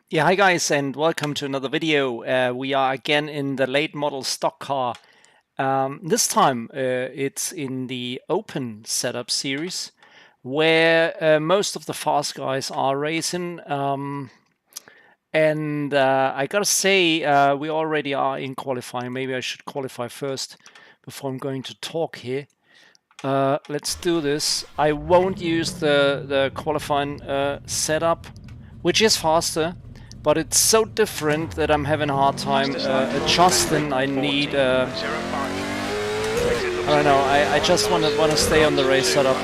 Yeah, hi guys, and welcome to another video. We are again in the late model stock car. This time it's in the open setup series, where most of the fast guys are racing. And I gotta say, we already are in qualifying. Maybe I should qualify first before I'm going to talk here. Let's do this. I won't use the qualifying setup, which is faster. But it's so different that I'm having a hard time adjusting. I need, I don't know, I just want to stay on the race setup.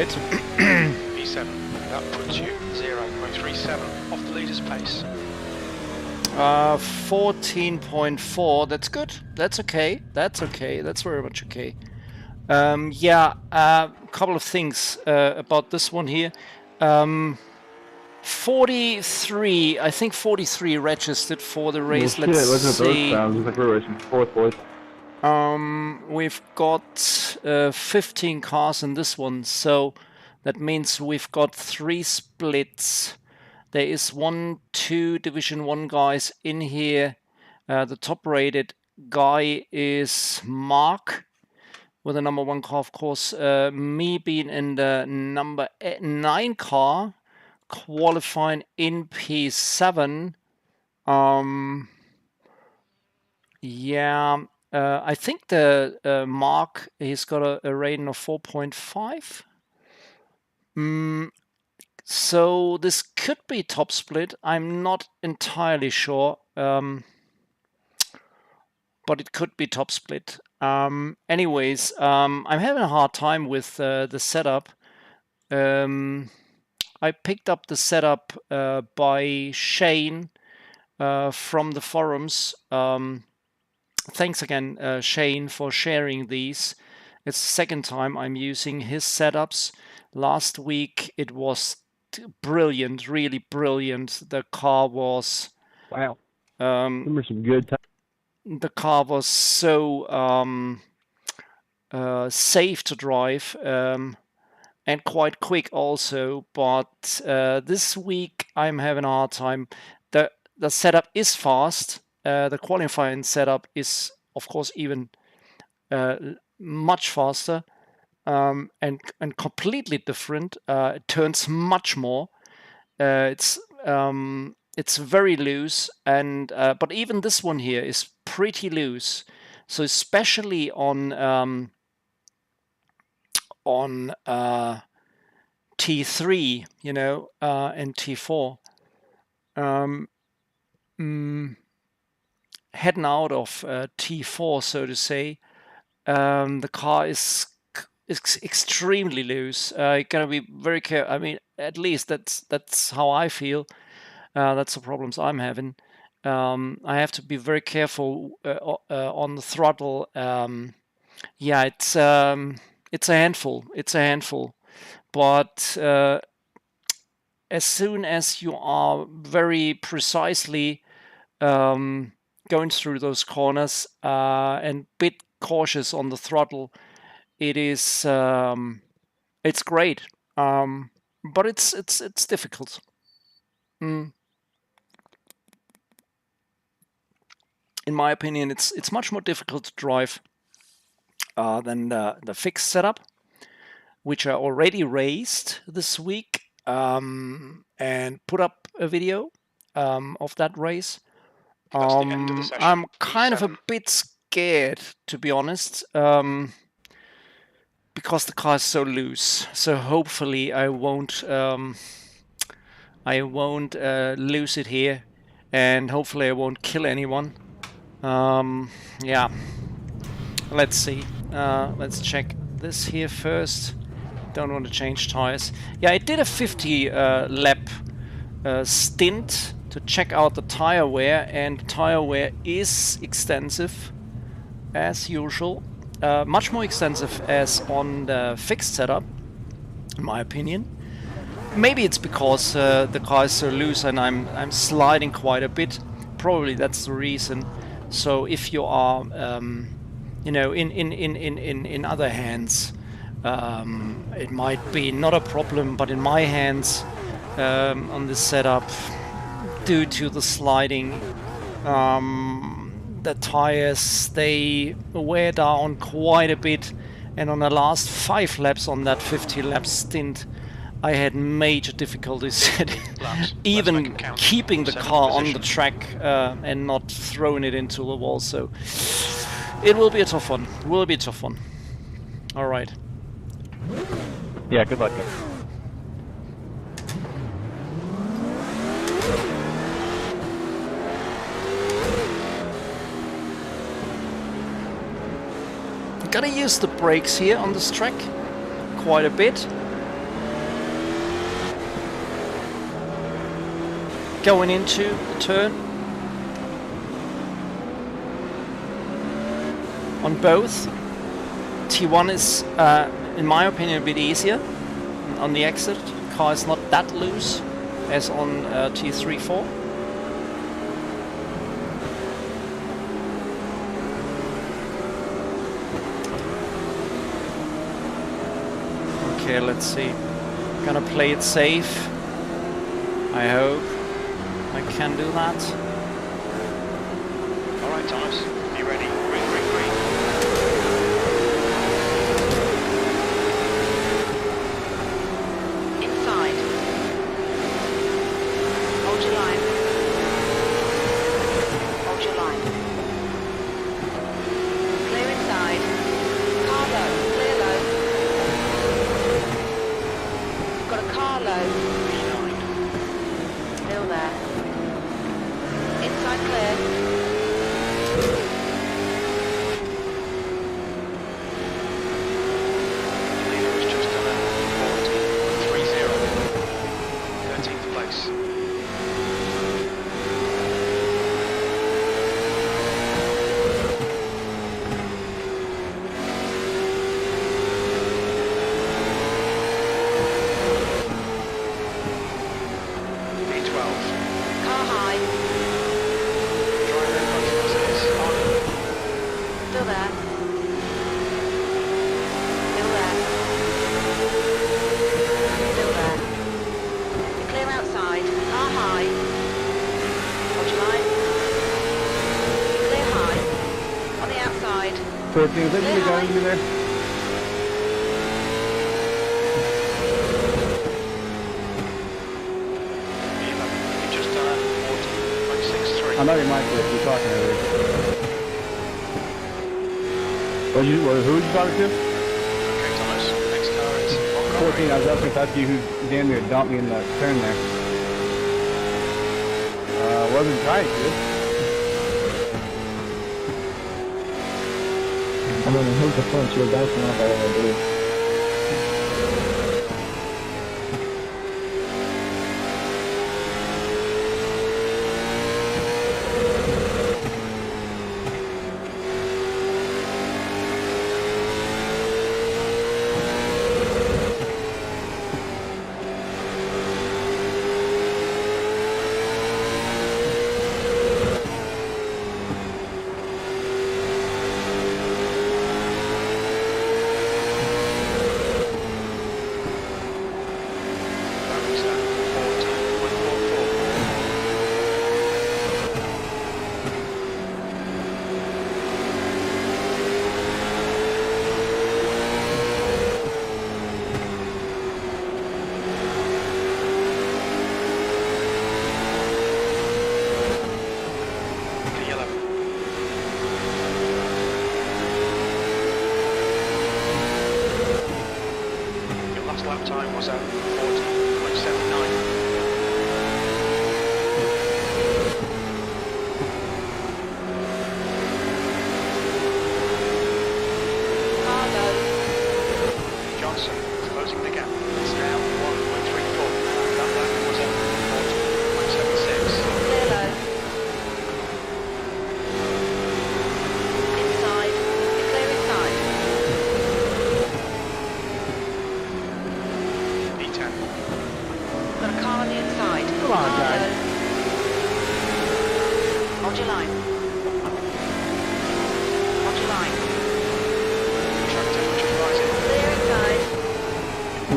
V7, that puts you 0.37 off the leader's pace. 14.4, that's good. That's okay. That's okay. That's very much okay. Yeah, a couple of things about this one here. 43, I think 43 registered for the race. Well, let's see. Looks like we're racing fourth, boys. We've got 15 cars in this one, so that means we've got 3 splits. There is 1, 2 Division 1 guys in here. The top rated guy is Mark with the number 1 car, of course. Me being in the number 9 car, qualifying in P7. Yeah. I think the Mark, he's got a rating of 4.5. So this could be top split. I'm not entirely sure, but it could be top split. Anyways, I'm having a hard time with the setup. I picked up the setup by Shane from the forums. Thanks again, Shane, for sharing these. It's the second time I'm using his setups. Last week it was brilliant, really brilliant. The car was wow. Some good time. The car was so safe to drive and quite quick also. But this week I'm having a hard time. The setup is fast. The qualifying setup is, of course, even much faster and completely different. It turns much more. It's very loose, and but even this one here is pretty loose. So especially on T3, you know, and T4. Heading out of T4, so to say, the car is extremely loose. You gotta be very careful. I mean, at least that's how I feel. That's the problems I'm having. I have to be very careful on the throttle. Yeah, it's a handful. It's a handful. But as soon as you are very precisely going through those corners and bit cautious on the throttle, it is it's great, but it's difficult. In my opinion, it's much more difficult to drive than the fixed setup, which I already raced this week and put up a video of that race. I'm kind of a bit scared, to be honest, because the car is so loose. So hopefully I won't lose it here, and hopefully I won't kill anyone. Yeah. Let's see. Let's check this here first. Don't want to change tires. Yeah, I did a 50 lap stint to check out the tire wear, and the tire wear is extensive as usual. Much more extensive as on the fixed setup, in my opinion. Maybe it's because the car is so loose and I'm sliding quite a bit. Probably that's the reason. So if you are, you know, in other hands, it might be not a problem. But in my hands, on this setup, due to the sliding, the tires, they wear down quite a bit. And on the last 5 laps on that 50 lap stint, I had major difficulties even keeping the car on the track and not throwing it into the wall. So it will be a tough one. It will be a tough one. All right. Yeah, good luck. Gotta use the brakes here on this track quite a bit. Going into the turn on both. T1 is, in my opinion, a bit easier on the exit. The car is not that loose as on T3-4. Okay, let's see. Gonna play it safe. I hope I can do that. Alright, Thomas, you ready? Green, green, green. Inside. Hold your line. Hold your line. Clear inside. Car low. Clear low. Got a car low. Still there. Inside clear. Leader is just done a 40.30. 13th place. V12. Car high. Driver focus is on. Still there. Still there. Still there. Clear outside. Car high. Hold your line. Clear high. On the outside. 14, is that you going to be there? You've just done a 40.63. I know you might be. You're talking earlier. Who you talking to? Okay, Thomas, next car is Montgomery. 14, I was asking if that's you who damn near dumped me in that turn there. Wasn't trying to. I mean, who's the front? You're bouncing off all I do. Driving stand 40.44. The yellow. Your last lap time was at 40.79.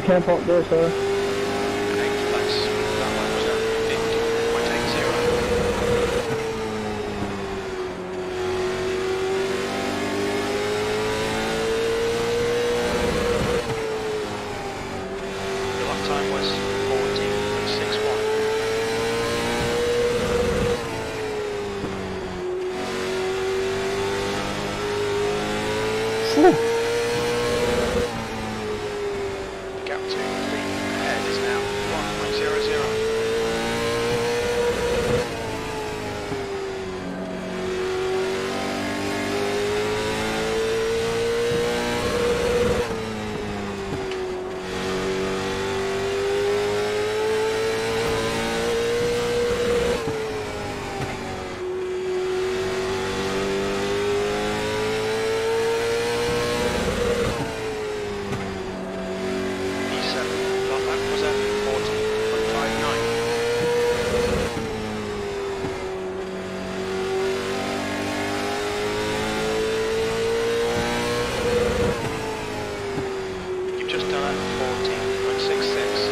camp out there, sir. 8th place. That one was at 50.80. Your lap time was 40.61. Whew. The gap to the ahead is now 1.00. That was at 40.59. You've just done at 40.66.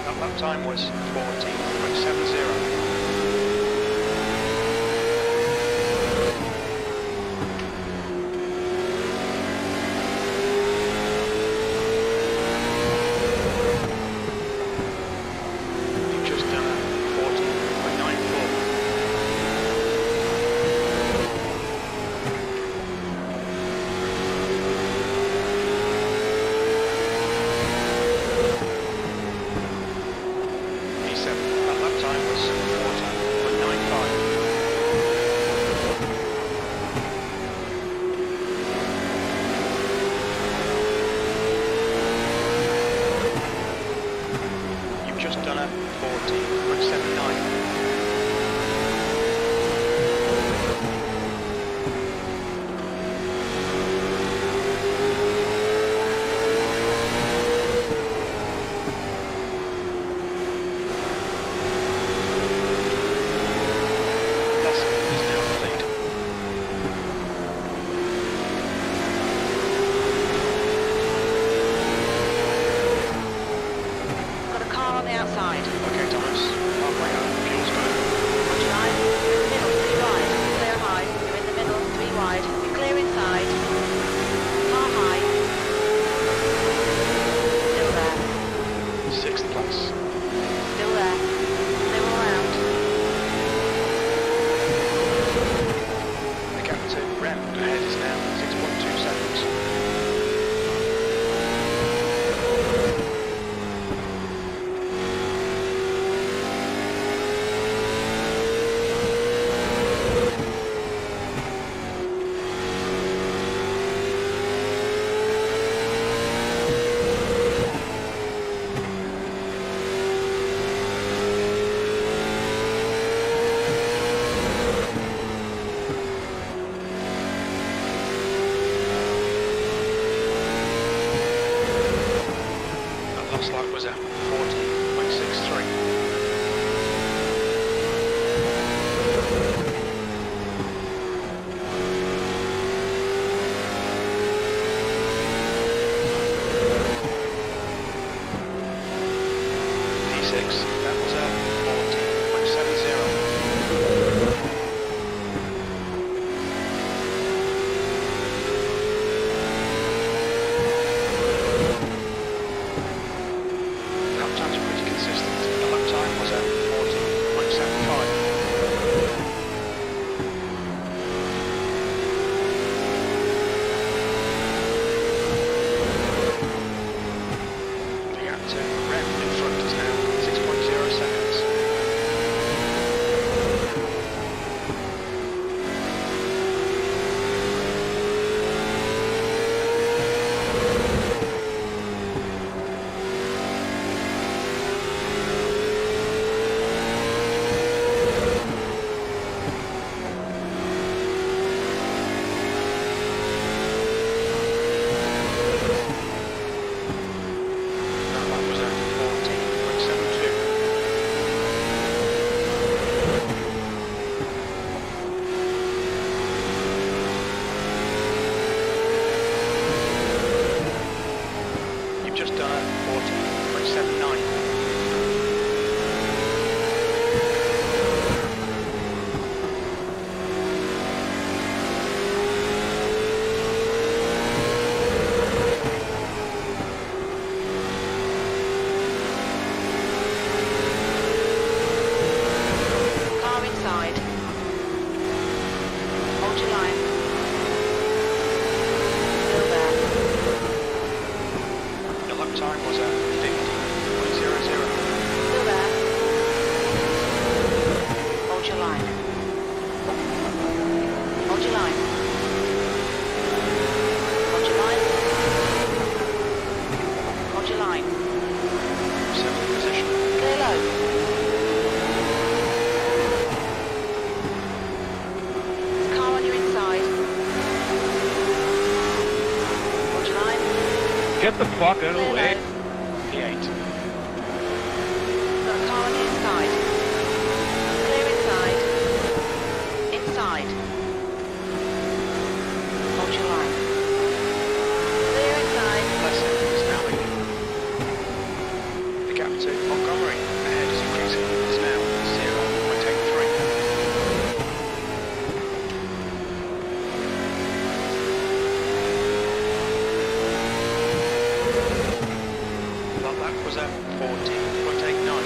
That lap time was 40.70. You've just done at 40.94. P7, that lap time was 40.95. You've just done at 40.79. Russell is now in the lead. Got a car on the outside. Okay, Thomas, halfway home, fuel's good. Watch your line. You're in the middle, 3 wide. Clear high. You're in the middle, 3 wide. You're clear inside. Car high. Still there. 6th place. Still there. Clear all round. The gap to Rem ahead is now 6.2 seconds. That last lap was at 40.63. P6, that was at 40.70. Lap times are pretty consistent. The lap just done a 40.79. Car inside. Hold your line. Still there. The lap time was at 50.00. Still there. Hold your line. Hold your line. Hold your line. Hold your line. 7th position. Clear low. Car on your inside. Hold your line. Get the fuck out of the Clear way. low. P8. Got a car on the inside. Clear inside. Inside. Hold your line. Clear inside. Blessing is now leading. The gap to Montgomery ahead is increasing. It's now 0.83. That lap was at 40.89.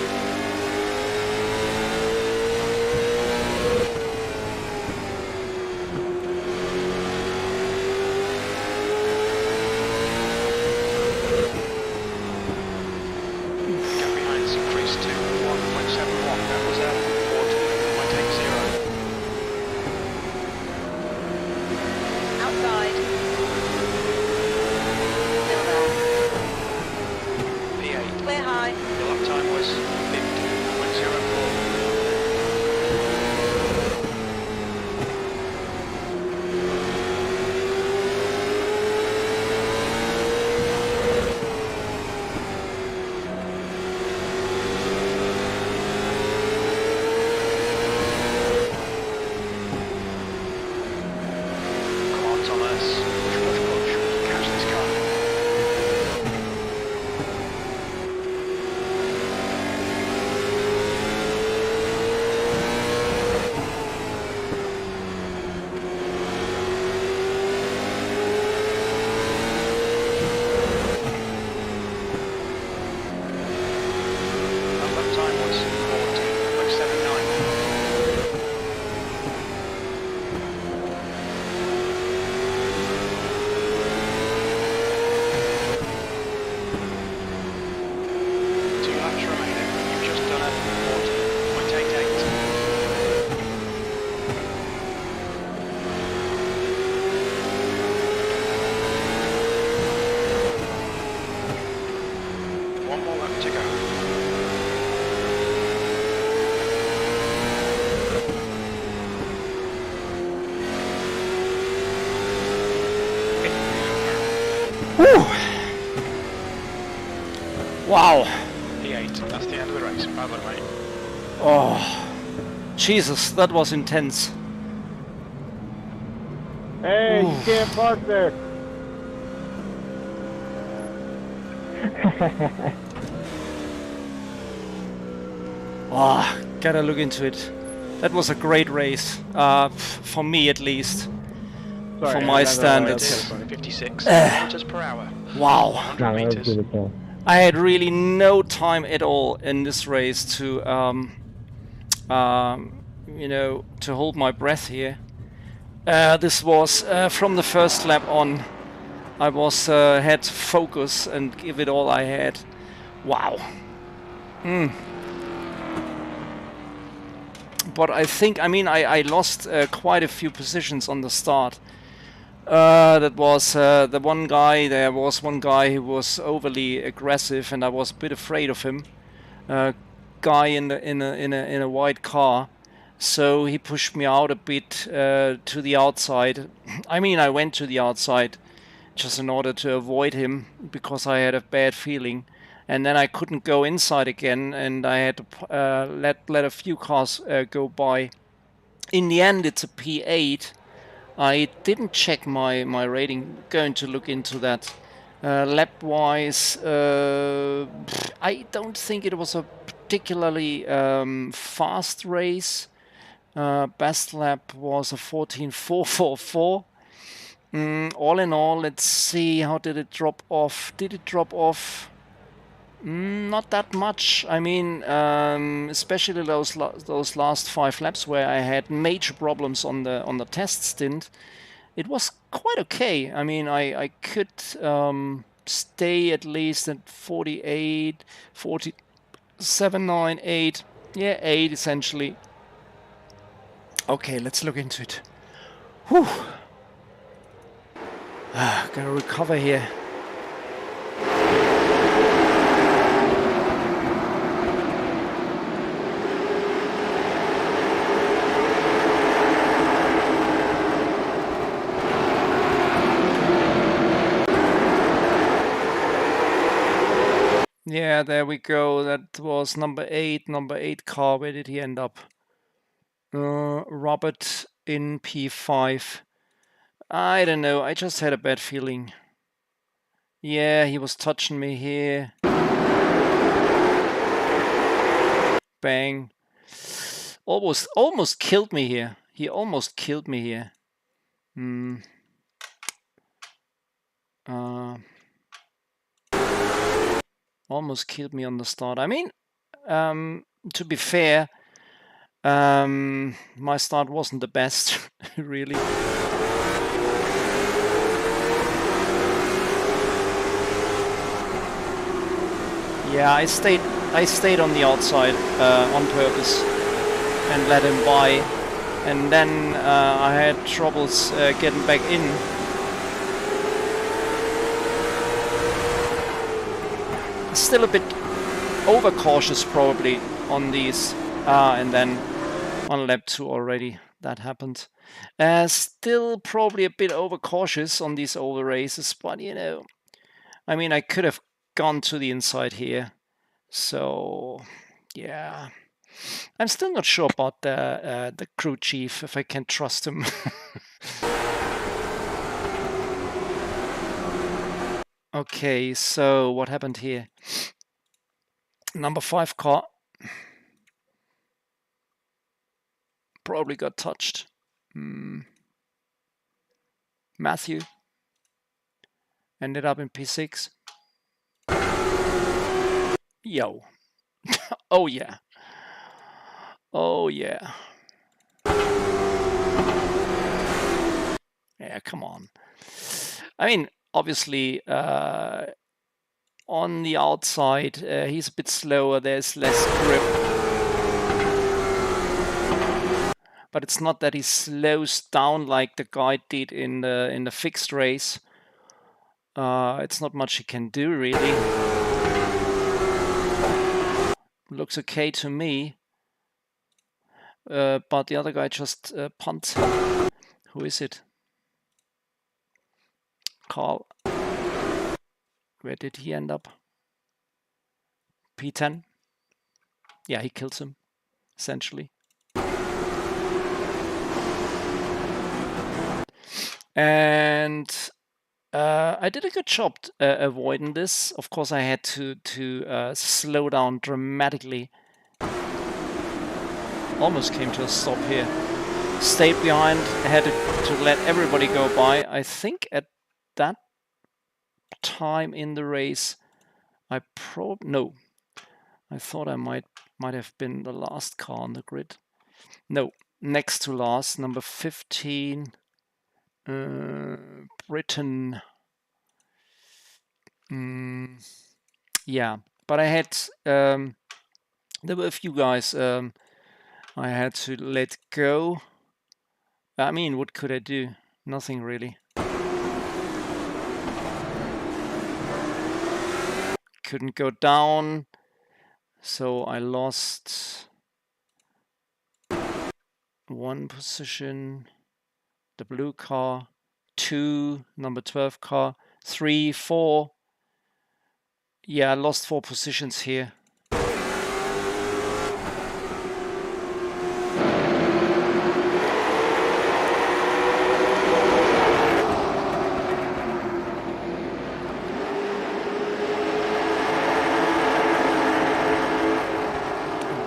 Gap behind has increased to 1.71. That was at 40.80. Outside. Still there. P8. Clear high. The lap time was 50.04. Come on, Thomas. Push. Catch this car. That lap time was 40.79. Two laps remaining. You've just done a 40.88. One more lap to go. Wow. P8. That's the end of the race. Bad luck, mate. Oh, Jesus, that was intense. Hey, Ooh. you can't park there. Ah, gotta look into it. That was a great race, for me at least. Sorry, For my no, standards. that's funny. 56 kilometers per hour. Wow. 100 Nah, that was meters. really cool. I had really no time at all in this race to, you know, to hold my breath here. This was from the first lap on. I was had to focus and give it all I had. Wow. But I think, I mean, I lost quite a few positions on the start. That was the one guy. There was one guy who was overly aggressive, and I was a bit afraid of him. Guy in a white car, so he pushed me out a bit to the outside. I mean, I went to the outside just in order to avoid him because I had a bad feeling, and then I couldn't go inside again, and I had to let a few cars go by. In the end, it's a P8. I didn't check my rating. Going to look into that. Lap-wise, I don't think it was a particularly fast race. Best lap was a 14.444. All in all, let's see, how did it drop off? Did it drop off? Not that much. I mean, especially those last 5 laps where I had major problems on the test stint. It was quite okay. I mean, I could stay at least at 48, 47, 9, 8. Yeah, 8 essentially. Okay, let's look into it. Whew. Gotta recover here. Yeah, there we go. That was number 8 car. Where did he end up? Robert in P5. I don't know. I just had a bad feeling. Yeah, he was touching me here. Bang. Almost killed me here. He almost killed me here. Almost killed me on the start. I mean, to be fair, my start wasn't the best, really. Yeah, I stayed on the outside on purpose and let him by, and then I had troubles getting back in. Still a bit overcautious probably on these, and then on lap 2 already that happened. Still probably a bit overcautious on these over races, but you know, I mean, I could have gone to the inside here. So yeah, I'm still not sure about the crew chief, if I can trust him. Okay, so what happened here? Number 5 car probably got touched. Matthew ended up in P6. Yo. Oh yeah. Oh yeah. Yeah, come on. I mean, obviously, on the outside, he's a bit slower. There's less grip. But it's not that he slows down like the guy did in the fixed race. It's not much he can do, really. Looks okay to me. But the other guy just punts him. Who is it? Carl. Where did he end up? P10. Yeah, he kills him, essentially. And I did a good job avoiding this. Of course, I had to slow down dramatically. Almost came to a stop here. Stayed behind. I had to let everybody go by. I think at that time in the race, I thought I might have been the last car on the grid. No, next to last, number 15. Britain. Yeah, but I had there were a few guys I had to let go. I mean, what could I do? Nothing really. Couldn't go down, so I lost 1 position. The blue car, 2, number 12 car, 3, 4. Yeah, I lost 4 positions here.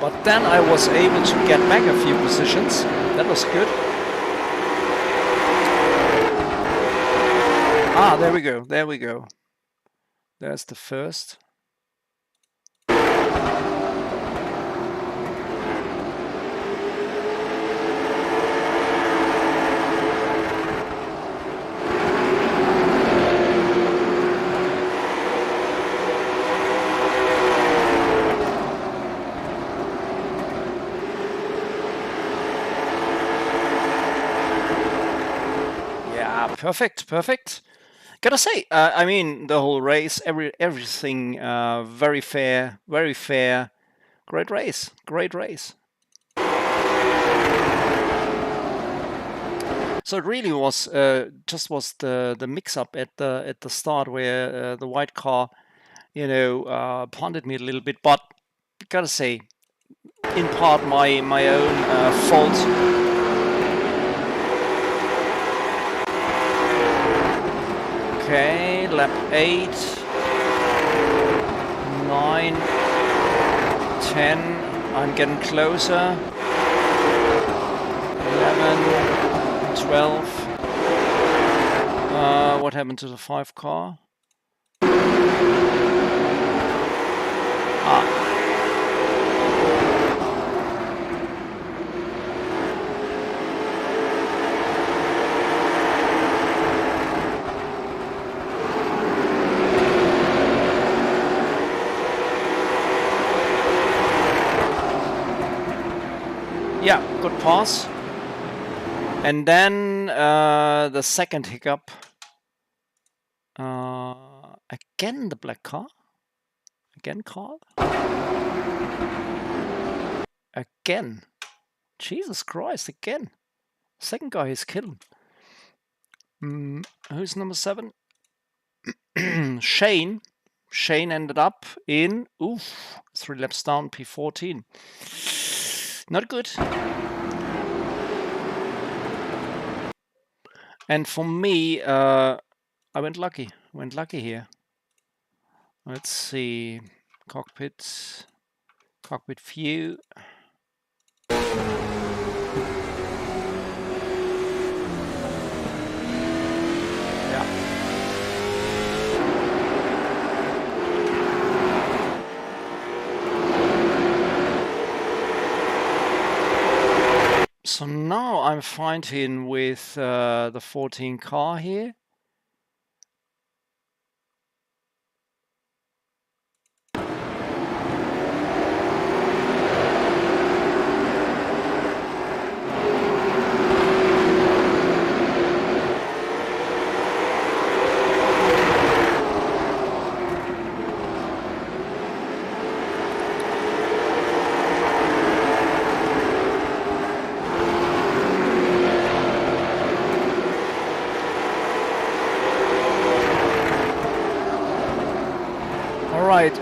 But then I was able to get back a few positions. That was good. Ah, there we go. There we go. There's the first. Perfect, perfect. Gotta say, I mean, the whole race, everything, very fair, very fair. Great race, great race. So it really was just was the mix-up at the start where the white car, you know, punted me a little bit. But gotta say, in part my own fault. Okay, lap 8, 9, 10, I'm getting closer, 11, 12, what happened to the 5 car? Ah. Yeah, good pass. And then the second hiccup. Again the black car. Again Carl. Again. Jesus Christ, again. Second guy is killing. Who's number 7? Shane. Shane ended up in 3 laps down, P14. Not good. And for me, I went lucky. Went lucky here. Let's see. Cockpit view. Yeah. So now I'm fighting with the 14 car here.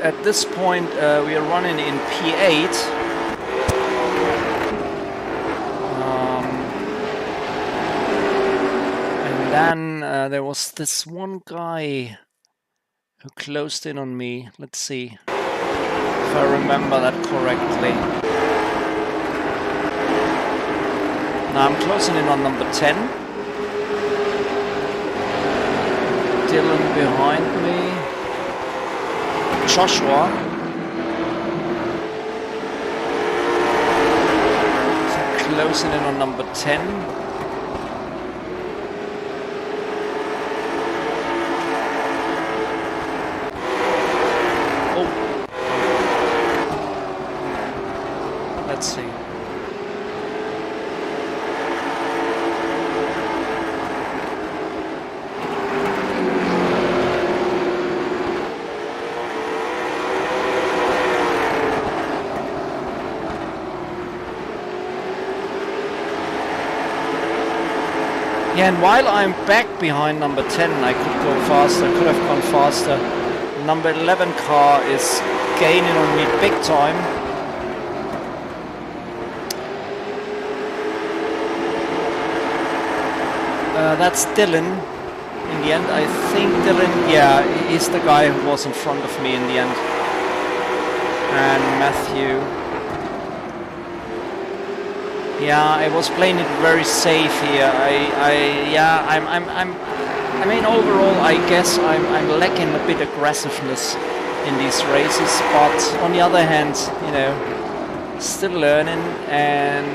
At this point, we are running in P8. And then there was this one guy who closed in on me. Let's see if I remember that correctly. Now I'm closing in on number 10. Dylan behind me. Joshua. So closing in on number 10. Oh. Let's see. Yeah, and while I'm back behind number 10, I could go faster, could have gone faster. Number 11 car is gaining on me big time. That's Dylan. In the end, I think Dylan, yeah, he's the guy who was in front of me in the end. And Matthew. Yeah, I was playing it very safe here. I mean, overall, I guess I'm lacking a bit aggressiveness in these races, but on the other hand, you know, still learning and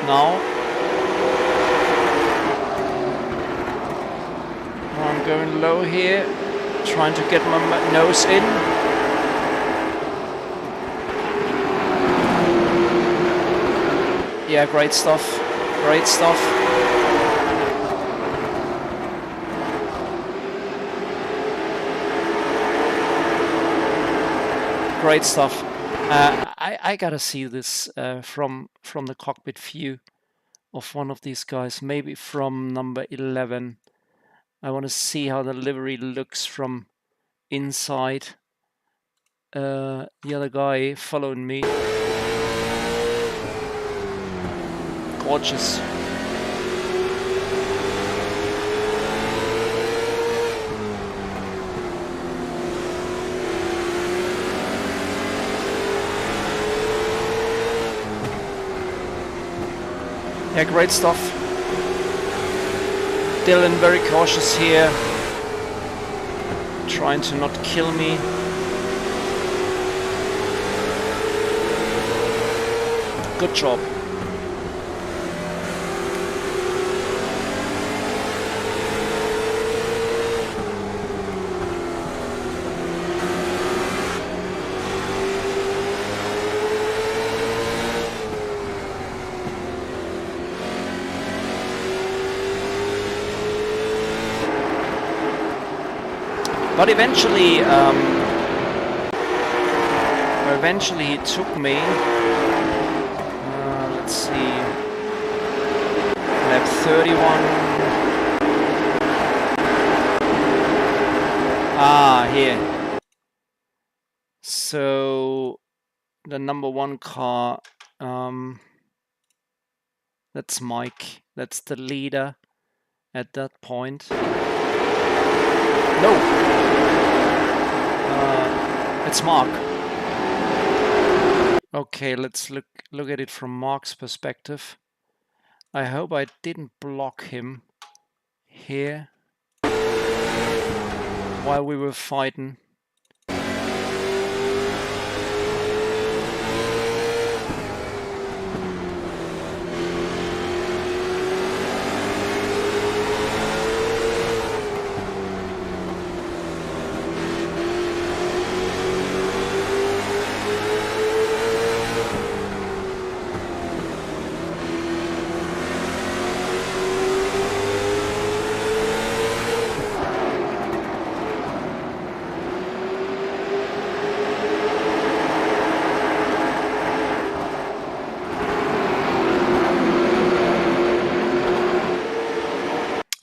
now I'm going low here, trying to get my nose in. Yeah, great stuff. Great stuff. Great stuff. I gotta see this from the cockpit view of one of these guys, maybe from number 11. I want to see how the livery looks from inside. The other guy following me. Gorgeous. Yeah, great stuff. Dylan very cautious here, trying to not kill me. Good job. But eventually he took me. Let's see. Lap 31. Ah, here. So the number 1 car. That's Mike. That's the leader at that point. No. It's Mark. Okay, let's look at it from Mark's perspective. I hope I didn't block him here while we were fighting.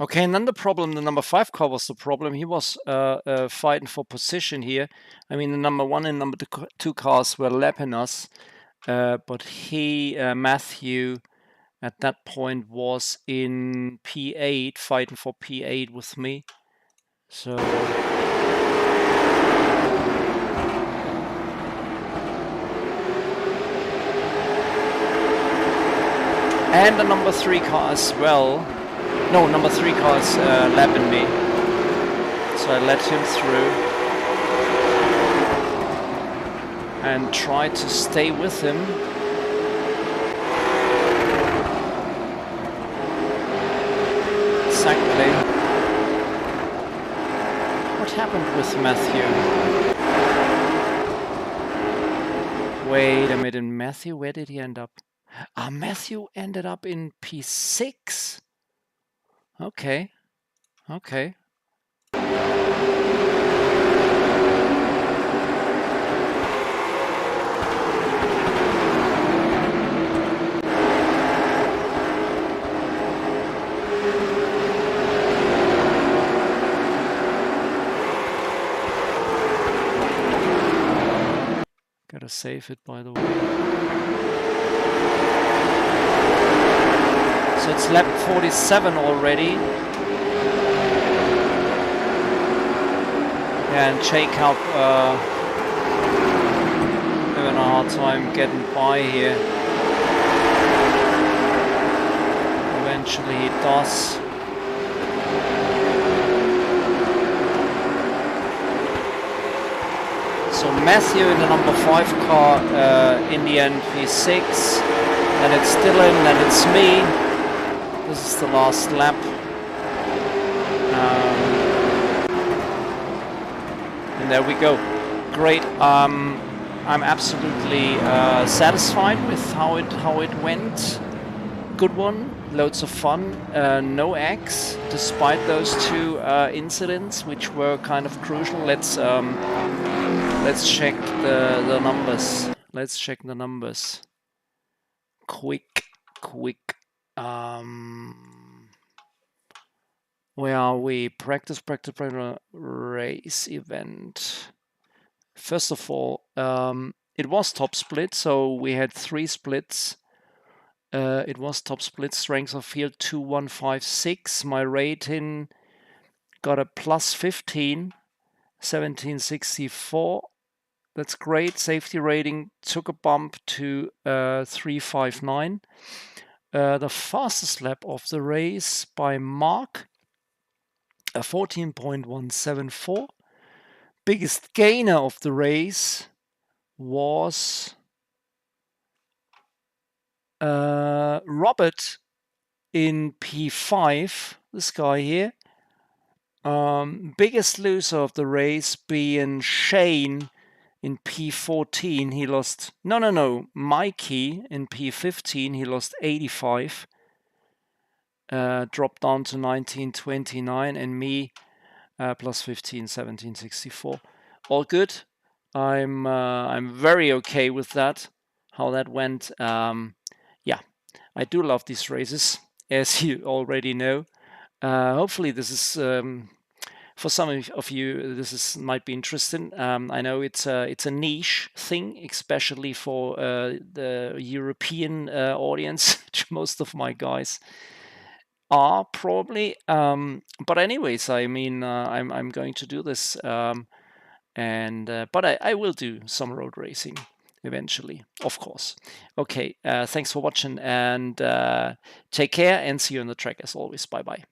Okay, and then the problem, the number 5 car was the problem. He was fighting for position here. I mean, the number 1 and number 2 cars were lapping us, but he, Matthew, at that point was in P8, fighting for P8 with me. So and the number 3 car as well. No, number 3 car is lapping me. So I let him through and tried to stay with him. Exactly. What happened with Matthew? Wait a minute, Matthew, where did he end up? Ah, Matthew ended up in P6. Okay. Okay. Gotta save it, by the way. So it's lap 47 already. And Jacob having a hard time getting by here. Eventually he does. So Matthew in the number 5 car, in the end P6, and it's Dylan, and it's me. This is the last lap. And there we go. Great. I'm absolutely satisfied with how it went. Good one. Loads of fun. No X, despite those 2 incidents, which were kind of crucial. Let's check the numbers. Let's check the numbers. Quick. Where are we? Practice, race event. First of all, it was top split, so we had 3 splits. It was top split, strength of field 2156. My rating got a plus 15, 1764. That's great. Safety rating took a bump to 359. The fastest lap of the race by Mark, 14.174. Biggest gainer of the race was Robert in P5, this guy here. Biggest loser of the race being Shane in P14. He lost, no, Mikey in P15, he lost 85. Dropped down to 1929, and me plus 15, 1764. All good. I'm very okay with that, how that went. Yeah, I do love these races, as you already know. Hopefully this is for some of you, this might be interesting. I know it's a niche thing, especially for the European audience, which most of my guys are probably. But anyways, I mean, I'm going to do this, but I will do some road racing eventually, of course. Okay, thanks for watching, and take care, and see you on the track as always. Bye bye.